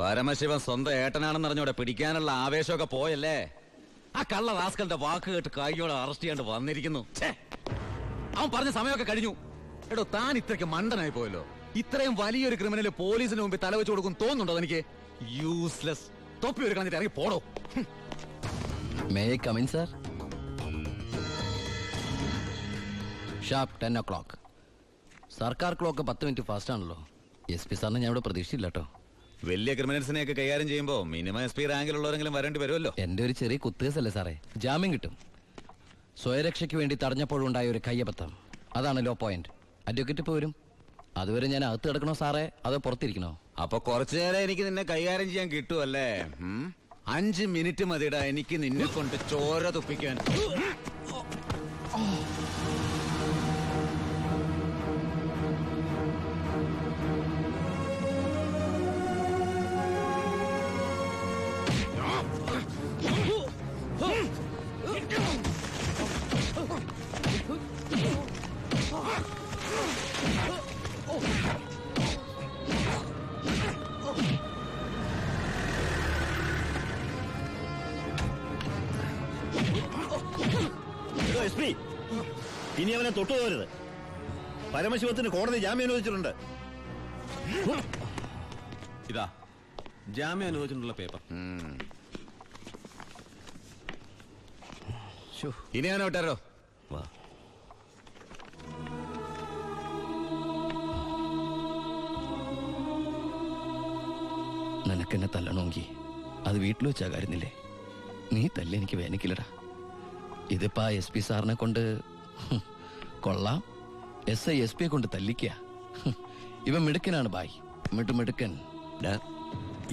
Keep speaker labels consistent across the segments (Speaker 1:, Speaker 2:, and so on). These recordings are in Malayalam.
Speaker 1: പരമശിവൻ സ്വന്തം ഏട്ടനാണെന്നറിഞ്ഞോടെ പിടിക്കാനുള്ള ആവേശമൊക്കെ പോയല്ലേ? ആ കള്ള റാസ്കലിന്റെ വാക്ക് കേട്ട് കൈയോടെ അറസ്റ്റ് ചെയ്യാണ്ട് വന്നിരിക്കുന്നു. അവൻ പറഞ്ഞ സമയമൊക്കെ കഴിഞ്ഞു. എടോ, താൻ ഇത്രയ്ക്ക് മണ്ടനായി പോയല്ലോ. ഇത്രയും വലിയൊരു ക്രിമിനൽ പോലീസിന് മുമ്പിൽ തലവെച്ച് കൊടുക്കും തോന്നുന്നുണ്ടോ എനിക്ക്? യൂസ്ലെസ്. തൊപ്പി ഒരു കളഞ്ഞിട്ട് ഇറങ്ങി പോടോ.
Speaker 2: May I come in sir? Sharp 10 o'clock. സർക്കാർ ക്ലോക്ക് 10 മിനിറ്റ് ഫാസ്റ്റ് ആണല്ലോ. SP സാറിന് ഞാൻ ഇവിടെ പ്രതീക്ഷയില്ല കേട്ടോ.
Speaker 1: വലിയ ക്രിമിനൽസിനെയൊക്കെ കൈകാര്യം ചെയ്യുമ്പോ മിനിമം SP റാങ്കിലുള്ളവരെങ്കിലും വരേണ്ടി വരുമല്ലോ.
Speaker 2: എന്റെ ഒരു ചെറിയ കുത്തുകേസല്ലേ സാറേ, ജാമ്യം കിട്ടും. സ്വയരക്ഷയ്ക്ക് വേണ്ടി തടഞ്ഞപ്പോഴുണ്ടായ ഒരു കയ്യബദ്ധം, അതാണ് ലോ പോയിന്റ്. അഡ്വക്കേറ്റ് ഇപ്പോൾ വരും. അതുവരെ ഞാൻ അകത്ത് കിടക്കണോ സാറേ, അതോ പുറത്തിരിക്കണോ?
Speaker 1: അപ്പൊ കുറച്ചു നേരം എനിക്ക് നിന്നെ കൈകാര്യം ചെയ്യാൻ കിട്ടുമല്ലേ? 5 മിനിറ്റ് മതിടാ എനിക്ക് നിന്നെ കൊണ്ട് ചോര തുപ്പിക്കാൻ.
Speaker 3: SP, ഇനി അവനെ തൊട്ടുപോകരുത്. പരമശിവത്തിന് കോടതി ജാമ്യം അനുവദിച്ചിട്ടുണ്ട്.
Speaker 4: ഇതാ ജാമ്യം അനുവദിച്ചിട്ടുള്ള പേപ്പർ.
Speaker 1: ഇനി ഞാൻ വിട്ടാരോ?
Speaker 3: വാ.
Speaker 2: നിനക്കെന്നെ തല്ലണമെങ്കിൽ അത് വീട്ടിൽ വെച്ചാ കാര്യന്നില്ലേ? നീ തല്ല എനിക്ക് വേനിക്കില്ലടാ. ഇതിപ്പോ SP സാറിനെ കൊണ്ട് കൊള്ളാം. SI SP യെ കൊണ്ട് തല്ലിക്കുക. ഇവൻ മിടുക്കനാണ് ബായ്, മിടുക്കൻ.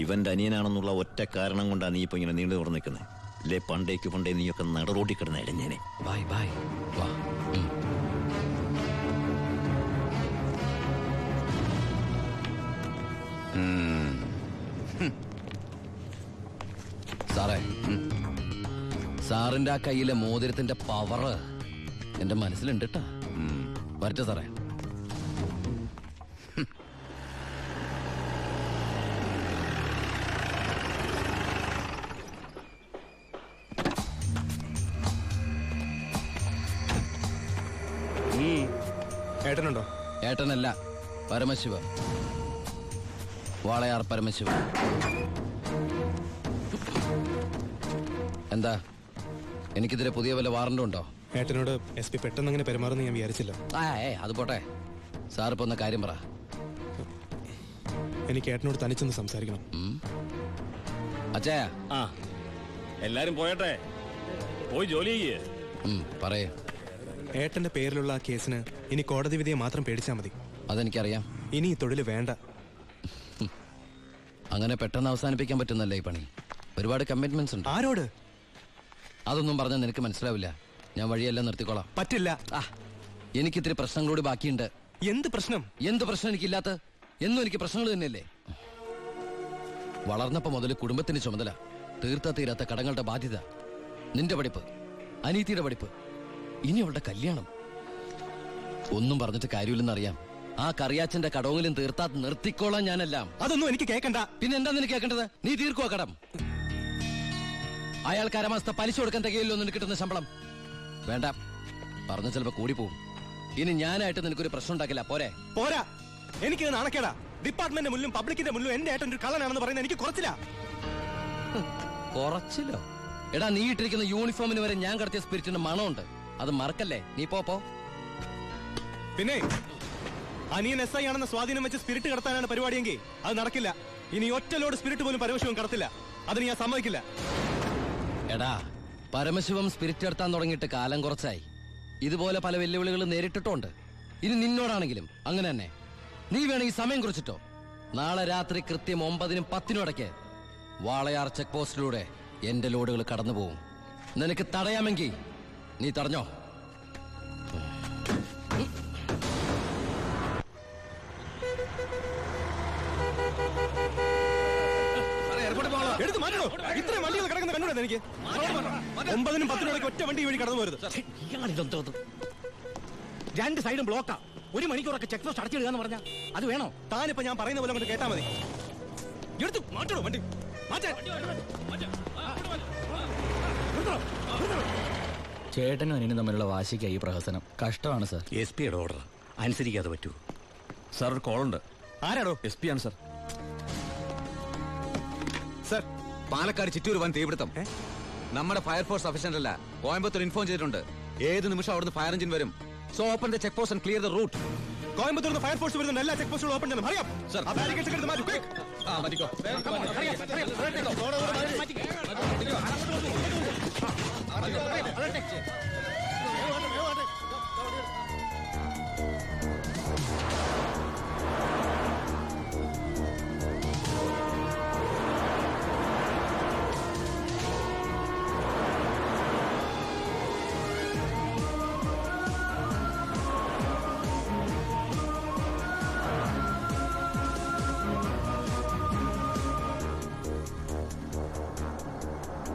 Speaker 3: ഇവന്റെ അനിയനാണെന്നുള്ള ഒറ്റ കാരണം കൊണ്ടാണ് നീ ഇപ്പൊ ഇങ്ങനെ നീണ്ടു തുറന്നു നിൽക്കുന്നത്. അല്ലേ പണ്ടേ നീയൊക്കെ നടറോട്ടി കിടന്ന ഇടഞ്ഞേനെ.
Speaker 2: ബായ് ബായ് വാ. സാറേ, സാറിന്റെ ആ കയ്യിലെ മോതിരത്തിന്റെ പവറ് എന്റെ മനസ്സിലുണ്ട് കേട്ടാ. വരട്ടെ സാറേ.
Speaker 5: ഏട്ടനുണ്ടോ?
Speaker 2: ഏട്ടനല്ല, പരമശിവ. വാളയാർ പരമശിവ. എന്താ, എനിക്കിതിരെ പുതിയ വല്ല വാറണ്ടും ഉണ്ടോ?
Speaker 5: ഏട്ടനോട് SP പെട്ടെന്ന് അങ്ങനെ പെരുമാറുന്ന ഞാൻ വിചാരിച്ചില്ല.
Speaker 2: അത് പോട്ടെ. സാറിപ്പോ ഒന്ന് കാര്യം പറ.
Speaker 5: എനിക്ക് ഏട്ടനോട് തനിച്ചൊന്ന് സംസാരിക്കണം.
Speaker 2: അച്ഛാ.
Speaker 3: എല്ലാരും പോയട്ടെ, പോയി ജോലി ചെയ്യേ.
Speaker 2: പറയേ.
Speaker 5: ഏട്ടന്റെ പേരിലുള്ള ആ കേസിന് ഇനി കോടതി വിധിയെ മാത്രം പേടിച്ചാ മതി.
Speaker 2: അതെനിക്കറിയാം.
Speaker 5: ഇനി ഈ തൊഴിൽ വേണ്ട.
Speaker 2: അങ്ങനെ പെട്ടെന്ന് അവസാനിപ്പിക്കാൻ പറ്റുന്നല്ലേ ഈ പണി? ഒരുപാട് കമ്മിറ്റ്മെന്റ്സ് ഉണ്ട്.
Speaker 5: ആരോട്?
Speaker 2: അതൊന്നും പറഞ്ഞാൽ നിനക്ക് മനസ്സിലാവില്ല. ഞാൻ വഴിയെല്ലാം നിർത്തിക്കോളാം.
Speaker 5: പറ്റില്ല.
Speaker 2: എനിക്കിത്തിരി പ്രശ്നങ്ങളോട് ബാക്കിയുണ്ട്.
Speaker 5: എന്ത് പ്രശ്നം?
Speaker 2: എന്ത് പ്രശ്നം എനിക്കില്ലാത്ത? എന്നും എനിക്ക് പ്രശ്നങ്ങൾ തന്നെയല്ലേ. വളർന്നപ്പോ മുതൽ കുടുംബത്തിന്റെ ചുമതല, തീർത്താ തീരാത്ത കടങ്ങളുടെ ബാധ്യത, നിന്റെ പഠിപ്പ്, അനീതിയുടെ പഠിപ്പ്, ഇനി അവളുടെ കല്യാണം. ഒന്നും പറഞ്ഞിട്ട് കാര്യമില്ലെന്നറിയാം. ആ കറിയാച്ചന്റെ കടവെങ്കിലും തീർത്താ നിർത്തിക്കോളാം ഞാനെല്ലാം.
Speaker 5: അതൊന്നും എനിക്ക് കേൾക്കണ്ട.
Speaker 2: പിന്നെ എന്താ നിനക്ക് കേൾക്കേണ്ടത്? നീ തീർക്കുവോ കടം? അയാൾക്ക് അരമാസത്തെ പലിശ കൊടുക്കാൻ തികയില്ലോ നിനക്ക് കിട്ടുന്ന ശമ്പളം? വേണ്ട, പറഞ്ഞ ചിലപ്പോ കൂടിപ്പോവും. ഇനി ഞാനായിട്ട് നിനക്കൊരു പ്രശ്നം ഉണ്ടാക്കില്ല. പോരെ?
Speaker 5: പോരാ, എനിക്ക് നാണക്കേടാ. ഡിപ്പാർട്ട്മെന്റ് മുന്നിലും പബ്ലിക്കിന്റെ മുന്നിലും എന്റെ ഏട്ടൻ ഒരു കള്ളനാണെന്ന് പറയുന്നത് എനിക്ക് കുറച്ചില്ല.
Speaker 2: കുറച്ചില്ലോ? എടാ, നീ ഇട്ടിരിക്കുന്ന യൂണിഫോമിന് വരെ ഞാൻ കടത്തിയ സ്പിരിറ്റിന്റെ മണമുണ്ട്. അത് മറക്കല്ലേ. നീ പോ.
Speaker 5: പിന്നെ അനിയൻ SI ആണെന്ന സ്വാധീനം വെച്ച് സ്പിരിറ്റ് കടത്താനാണ് പരിപാടിയെങ്കിൽ അത് നടക്കില്ല. ഇനി ഒറ്റ ലോഡ് സ്പിരിറ്റ് പോലും പരമശിവം കടത്തില്ല. അതിന് ഞാൻ സമ്മതിക്കില്ല.
Speaker 2: എടാ, പരമശിവം സ്പിരിറ്റ് എടുത്താൻ തുടങ്ങിയിട്ട് കാലം കുറച്ചായി. ഇതുപോലെ പല വെല്ലുവിളികളും നേരിട്ടിട്ടുണ്ട്. ഇനി നിന്നോടാണെങ്കിലും അങ്ങനെ തന്നെ. നീ വേണം ഈ സമയം കുറിച്ചിട്ടോ. നാളെ രാത്രി കൃത്യം 9-നും 10-നും ഇടയ്ക്ക് വാളയാർ ചെക്ക് പോസ്റ്റിലൂടെ എന്റെ ലോഡുകൾ കടന്നു പോവും. നിനക്ക് തടയാമെങ്കിൽ നീ തടഞ്ഞോ.
Speaker 5: എടുത്ത് മാറ്റണോ? ഇത്രയും വണ്ടികൾ കിടക്കുന്ന കണ്ടുകൂടെ എനിക്ക്? 9-നും 10-നും ഇടയ്ക്ക് ഒറ്റ വണ്ടി വഴി കടന്നു പോരുത്.
Speaker 6: രണ്ട് സൈഡും ബ്ലോക്കാ. 1 മണിക്കൂറൊക്കെ ചെക്ക് പോസ്റ്റ് അടച്ചിടുക എന്ന് പറഞ്ഞാൽ അത് വേണോ?
Speaker 5: താനിപ്പോ ഞാൻ പറയുന്ന പോലെ കൊണ്ട് കേട്ടാ മതി. എടുത്ത് മാറ്റണോ വണ്ടി?
Speaker 6: ചേട്ടനും അനിയനും തമ്മിലുള്ള വാശിക്കായി ഈ പ്രഹസനം. കഷ്ടമാണ് സാർ.
Speaker 3: SP യുടെ ഓർഡർ അനുസരിക്കാതെ പറ്റൂ.
Speaker 4: സാർ ഒരു കോളുണ്ട്.
Speaker 5: ആരാടോ?
Speaker 4: SP ആണ് സാർ.
Speaker 5: സർ,
Speaker 1: പാലക്കാട് ചിറ്റൂർ വൻ തീപിടുത്തം. നമ്മുടെ ഫയർഫോഴ്സ് സഫീഷ്യന്റ് അല്ല. കോയമ്പത്തൂർ ഇൻഫോം ചെയ്തിട്ടുണ്ട്. ഏത് നിമിഷം അവിടുന്ന് ഫയർ എഞ്ചിൻ വരും. So open the check post and clear the route.
Speaker 5: Coimbatore fire force വരുന്ന എല്ലാ ചെക്ക് പോസ്റ്റുകളും ഓപ്പൺ ചെയ്യണം. അറിയാം
Speaker 1: സർ.
Speaker 5: ആ ബാരിക്കേഡ്സ് എടുത്ത് മാറ്റൂ. quick.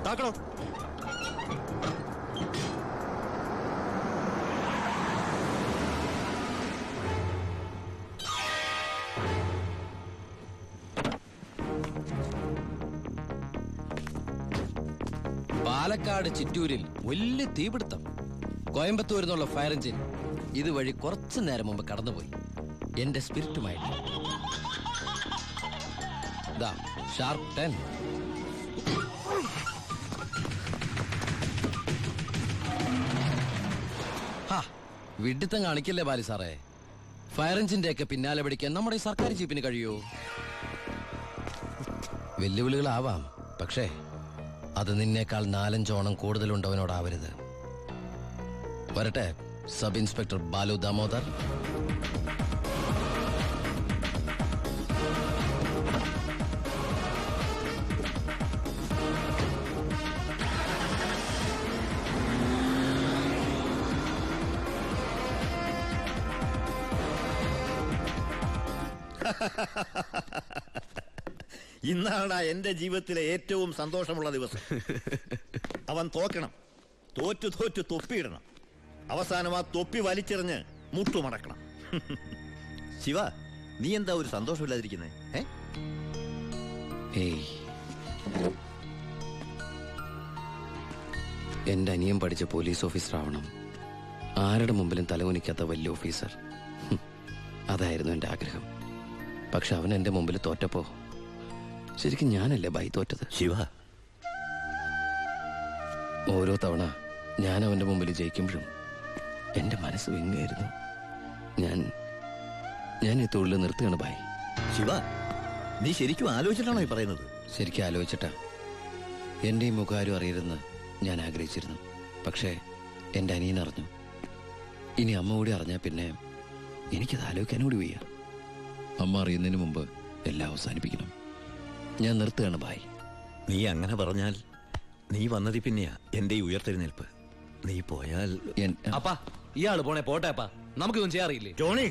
Speaker 5: താക്കണോ?
Speaker 2: പാലക്കാട് ചിറ്റൂരിൽ വലിയ തീപിടുത്തം. കോയമ്പത്തൂരിൽ നിന്നുള്ള ഫയർ എഞ്ചിൻ ഇതുവഴി കുറച്ചു നേരം മുമ്പ് കടന്നുപോയി എന്റെ സ്പിരിറ്റുമായിട്ട്. ഷാർപ്പ് 10. വിഡിത്തം കാണിക്കല്ലേ ബാലി സാറേ. ഫയർ എഞ്ചിന്റെ ഒക്കെ പിന്നാലെ പിടിക്കാൻ നമ്മുടെ ഈ സർക്കാർ ജീപ്പിന് കഴിയോ? വെല്ലുവിളികളാവാം, പക്ഷേ അത് നിന്നേക്കാൾ 4-5 ഓണം കൂടുതലുണ്ടവനോടാവരുത്. വരട്ടെ സബ് ഇൻസ്പെക്ടർ ബാലു ദാമോദർ.
Speaker 3: ഇന്നാണ് എന്റെ ജീവിതത്തിലെ ഏറ്റവും സന്തോഷമുള്ള ദിവസം. അവൻ തോക്കണം. തോറ്റു തൊപ്പിയിടണം. അവസാനം ആ തൊപ്പി വലിച്ചെറിഞ്ഞ് മുട്ടുമടക്കണം. ശിവ, നീ എന്താ ഒരു സന്തോഷമില്ലാതിരിക്കുന്നേ?
Speaker 2: എന്റെ അനിയൻ പഠിച്ച പോലീസ് ഓഫീസർ ആവണം. ആരുടെ മുമ്പിലും തലകുനിക്കാത്ത വലിയ ഓഫീസർ. അതായിരുന്നു എന്റെ ആഗ്രഹം. പക്ഷെ അവൻ എന്റെ മുമ്പിൽ തോറ്റപ്പോ ശരിക്കും ഞാനല്ലേ ബൈ തോറ്റത്.
Speaker 3: ശിവ,
Speaker 2: ഓരോ തവണ ഞാൻ അവന്റെ മുമ്പിൽ ജയിക്കുമ്പോഴും എന്റെ മനസ്സ് വിങ്ങായിരുന്നു. ഞാൻ ഈ തൊഴിൽ നിർത്തുകയാണ് ബൈ.
Speaker 3: ശിവ, നീ ശരിക്കും ആലോചിച്ചിട്ടാണോ ഈ പറയുന്നത്?
Speaker 2: ശരിക്കും ആലോചിച്ചിട്ടാ. എന്റെ ഈ മുഖാരും അറിയരുതെന്ന് ഞാൻ ആഗ്രഹിച്ചിരുന്നു. പക്ഷേ എന്റെ അനിയൻ അറിഞ്ഞു. ഇനി അമ്മ കൂടി അറിഞ്ഞാൽ പിന്നെ എനിക്കത് ആലോചിക്കാൻ കൂടി വയ്യ. അമ്മ അറിയുന്നതിന് മുമ്പ് എല്ലാം അവസാനിപ്പിക്കണം. ഞാൻ നിർത്തുകയാണ് ബായ്.
Speaker 3: നീ അങ്ങനെ പറഞ്ഞാൽ നീ വന്നതി പിന്നെയാ എന്റെ ഈ ഉയർത്തെഴുന്നേൽപ്പ്. നീ പോയാൽ
Speaker 6: അപ്പാ, ഇയാള് പോണേ പോട്ടെ അപ്പാ, നമുക്കിതൊന്നും ചെയ്യാറിയില്ലേ?
Speaker 3: ജോണി,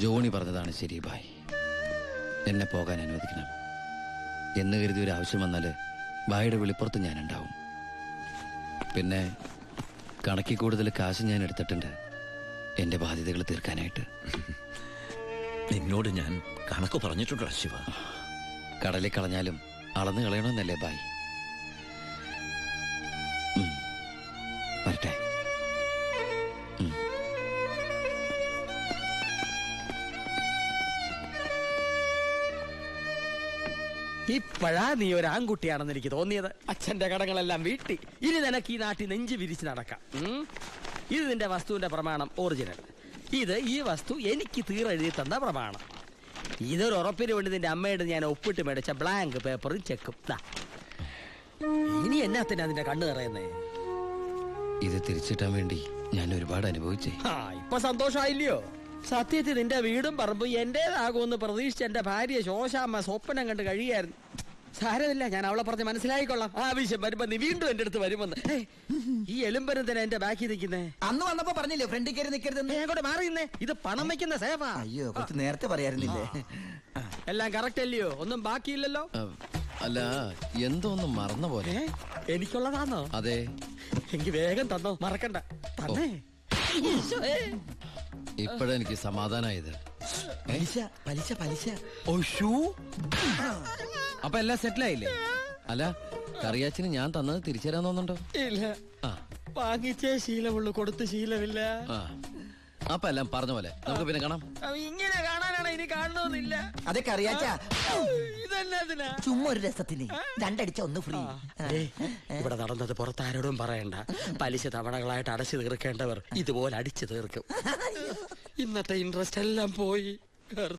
Speaker 2: ജോണി പറഞ്ഞതാണ് ശരി ബായ്. എന്നെ പോകാൻ അനുവദിക്കണം. എന്ന് കരുതി ഒരു ആവശ്യം വന്നാല് ബായുടെ വെളിപ്പുറത്ത് ഞാൻ ഉണ്ടാവും. പിന്നെ കണക്കിൽ കൂടുതൽ കാശ് ഞാൻ എടുത്തിട്ടുണ്ട് എന്റെ ബാധ്യതകൾ തീർക്കാനായിട്ട്.
Speaker 3: നിന്നോട് ഞാൻ കണക്ക് പറഞ്ഞിട്ടുണ്ടോ ശിവ?
Speaker 2: കടലിൽ കളഞ്ഞാലും അളന്ന് കളയണമെന്നല്ലേ ബായ്? വരട്ടെ.
Speaker 7: ഇപ്പോഴാ നീ ഒരു ആൺകുട്ടിയാണെന്ന് എനിക്ക് തോന്നിയത്. അച്ഛന്റെ കടങ്ങളെല്ലാം വീട്ടി. ഇനി നിനക്ക് ഈ നാട്ടിൽ നെഞ്ച് വിരിച്ച് നടക്കാം. ഇത് നിന്റെ വസ്തുവിന്റെ പ്രമാണം ഒറിജിനൽ. ഇത് ഈ വസ്തു എനിക്ക് തീരെഴുതി തന്ന പ്രമാണം. ഇതൊരു ഉറപ്പിന് വേണ്ടി നിന്റെ അമ്മയുടെ ഞാൻ ഒപ്പിട്ട് മേടിച്ച ബ്ലാങ്ക് പേപ്പറും ചെക്കും. ഇനി എന്നാത്തിന് അതിന്റെ കണ്ണു നിറയുന്നേ?
Speaker 2: ഇത് തിരിച്ചിട്ടാൻ വേണ്ടി ഞാൻ ഒരുപാട് അനുഭവിച്ചേ.
Speaker 7: ഇപ്പൊ സന്തോഷമായില്ലയോ? സത്യത്തിൽ നിന്റെ വീടും പറമ്പും എന്റേതാകുമെന്ന് പ്രതീക്ഷിച്ച് എന്റെ ഭാര്യ ശോശാമ്മ സ്വപ്നം കണ്ട് കഴിയായിരുന്നു. സാരമില്ല, ഞാൻ അവളെ പറഞ്ഞ് മനസ്സിലായിക്കൊള്ളാം. ആവശ്യം വരുമ്പോ നീ വീണ്ടും എന്റെ അടുത്ത് വരുമെന്ന്. ഈ എലുമ്പനും തന്നെ എന്റെ ബാക്കി നിൽക്കുന്നേ.
Speaker 8: അന്ന് വന്നപ്പോ പറഞ്ഞില്ലേ ഫ്രണ്ടിൽ കയറി നിൽക്കരുതെന്ന്?
Speaker 7: അങ്ങോട്ട് മാറിയുന്നേ. ഇത് പണം വെക്കുന്ന സേഫാ.
Speaker 8: അയ്യോ, കുറച്ച് നേരത്തെ പറയാറുന്നില്ലേ?
Speaker 7: എല്ലാം കറക്റ്റ് അല്ലയോ? ഒന്നും ബാക്കിയില്ലല്ലോ.
Speaker 2: അല്ല, എന്തോ ഒന്നും മറന്ന പോലെ.
Speaker 7: എനിക്കുള്ളതാണോ?
Speaker 2: അതെ.
Speaker 7: എനിക്ക് വേഗം തന്നോ, മറക്കണ്ട. തന്നേ.
Speaker 2: ഇപ്പോഴെനിക്ക് സമാധാനായത്.
Speaker 8: പലിശ പലിശ പലിശ.
Speaker 2: അപ്പൊ എല്ലാം സെറ്റിലായില്ലേ? അല്ല, കറിയാച്ചിന് ഞാൻ തന്നത് തിരിച്ചു തരാൻ തോന്നുന്നുണ്ടോ?
Speaker 7: ഇല്ല, വാങ്ങിച്ചേ ശീലമുള്ളൂ, കൊടുത്ത് ശീലമില്ല.
Speaker 2: ആ, അപ്പൊ എല്ലാം പറഞ്ഞ പോലെ നമുക്ക് പിന്നെ കാണാം.
Speaker 7: ഇങ്ങനെ കാണാനാണ്, ഇനി കാണണമെന്നില്ല.
Speaker 8: അതൊക്കെ അറിയാച്ചാ.
Speaker 7: ഇതെന്നാ
Speaker 8: ചുമ്മാ ഒരു രസത്തിന് രണ്ടടിച്ച ഒന്ന് ഫ്രീ.
Speaker 7: ഇവിടെ നടന്നത് പുറത്താരോടും പറയണ്ട. പലിശ തവണകളായിട്ട് അടച്ചു തീർക്കേണ്ടവർ ഇതുപോലെ അടിച്ചു തീർക്കും. ഇന്നത്തെ ഇൻട്രസ്റ്റ് എല്ലാം പോയി.